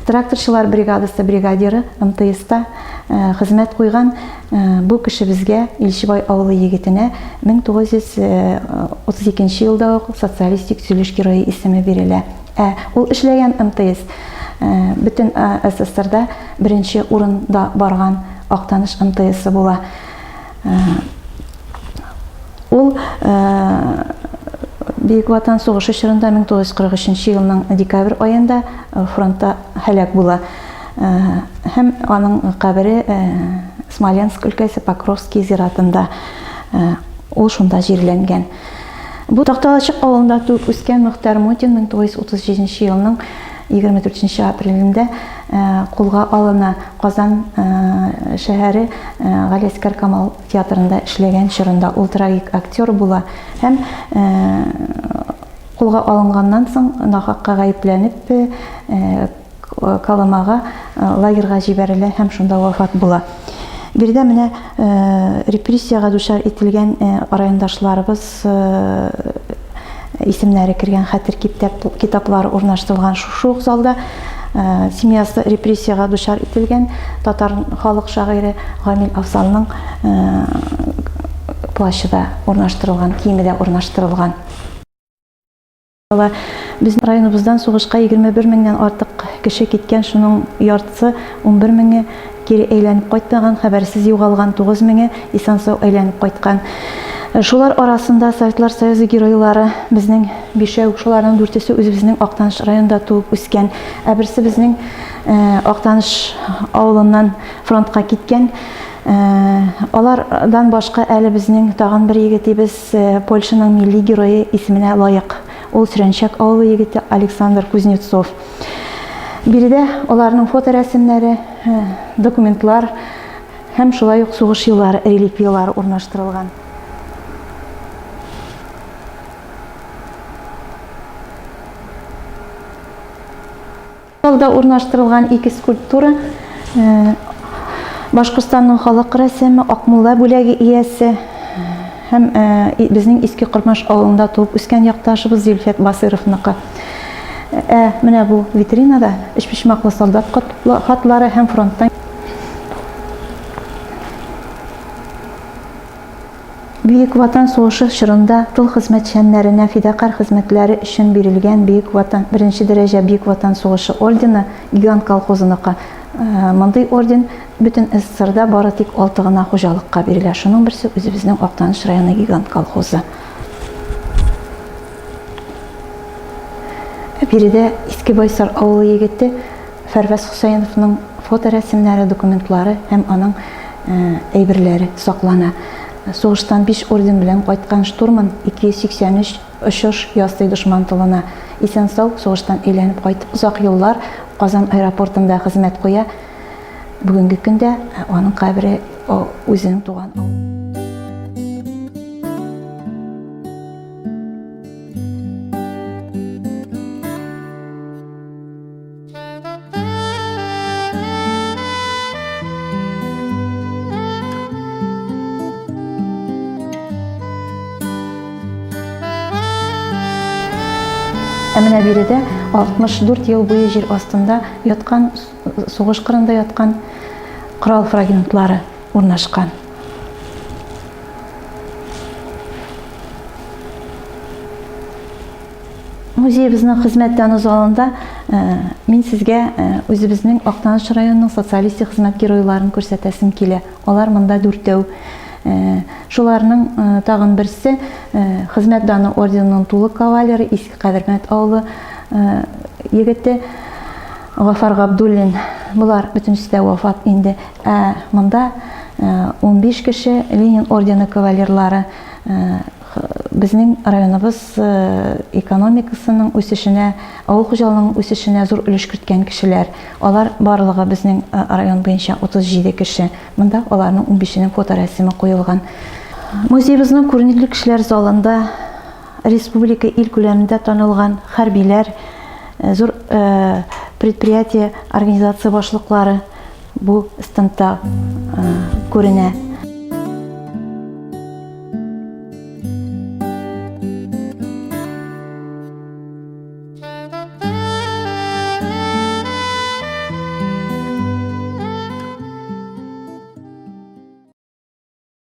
Тракторчылар бригадасы бригадиры МТСта хезмәт куйган бу кешебезгә, Илчебай авылы егетенә 1932 елда социалистик төзелеш герое исеме бирелә. Ул эшләгән МТС бөтен СССРда беренче урында барган Актаныш МТСы була. Ул Бөек Ватан сугышы чорында 1943 елның декабрь аенда фронтта һәлак була. Һәм аның кабере Смоленск өлкәсе Покровский зиратында, ул шунда җирләнгән. Бу Такталачык авылында туып үскән Мөхтәр Мутин 1937 елның 24 апрелендә кулга алына. Казан шәһәре Галиәскәр Камал театрында эшләгән чорында ул трагик актер була һәм кулга алынганнан соң нахакка гаепләнеп Каламага лагерга җибәрелә һәм шунда вафат була. Биредә менә репрессияга дучар ителгән райондашларыбыз исемнәре кергән хәтер китаплары урнаштырылган. Шушы залда семьясы репрессияга дучар ителгән татар халык шагыйре Гамил Афзалның плащы да урнаштырылган, киеме дә урнаштырылган. Безнең районыбыздан сугышка 21 меңнән артык кеше киткән, шуның яртысы 11 меңе кире әйләнеп кайтмаган, хәбәрсез югалган 9 меңе исән-сау әйләнеп кайткан. Шулар арасында Советлар Союзы геройлары безнең бишәү, шуларның дүртесе үзебезнең Актаныш районында туып үскән, ә берсе безнең Актаныш авылыннан фронтка киткән. Алардан башка әле безнең тагын бер егетебез Польшаның милли герое исеменә лаек. Ул Сүрәнчәк авылы егете Александр Кузнецов. Биредә аларның фоторәсемнәре, документлар һәм шулай ук сугыш еллары реликвиялары урнаштырылган. Алда урнаштырылган ике скульптура Башкортстанның халык рәсеме, Акмулла бүләге иясе һәм безнең Иске Кормаш авылында туып үскән якташыбыз Зөлфәт Басыровныкы. Менә бу витринада эчпишмаклы солдат хатлары һәм фронттан Бөек Ватан сугышы чорында тыл хезмәтчәннәренә фидакар хезмәтләре өчен бирелгән Бөек Ватан беренче дәрәҗә Бөек Ватан сугышы ордены Гигант колхозыныкы. Мондый орден бөтен СССРда бары тик 6 гына хуҗалыкка бирелә. Шуның берсе үзебезнең Актаныш районы Гигант колхозы. Биредә Иске Байсар авылы егете Фәрвәз Хусейновның фоторәсемнәре, документлары һәм аның әйберләре саклана. Сугыштан 5 орден белән кайткан штурман 283 очыш ясый дошман тылына. Исән-сау сугыштан әйләнеп кайтып узак еллар Казан аэропортында хезмәт куя. Бүгенге көндә аның кабере үзенең туган Әмінә биредә 64 ел буе җир астында яткан, сугыш кырында яткан корал фрагментлары урнашкан. Музейебезнең хезмәттән залында мин сезгә үзебезнең Актаныш районының социалистик хезмәт геройларын күрсәтәсем килә. Алар монда 4. Шуларның тагын берсе хезмәт даны орденының тулы кавалеры Иске Кадермәт авылы егете Гафар Габдуллин. Булар бөтенесе дә вафат инде. Монда 15 кеше Ленин ордены кавалерлары безнең районыбыз экономикасының үсешенә, авыл хуҗалыгының үсешенә зур өлеш керткән кешеләр. Алар барлыгы безнең район буенча 37 кеше. Монда аларның 15-нең фоторәсеме куелган. Музейебезнең күренекле кешеләр залында республика ил күләмендә танылган хәрбиләр, зур предприятие, организация башлыклары бу стендта күренә.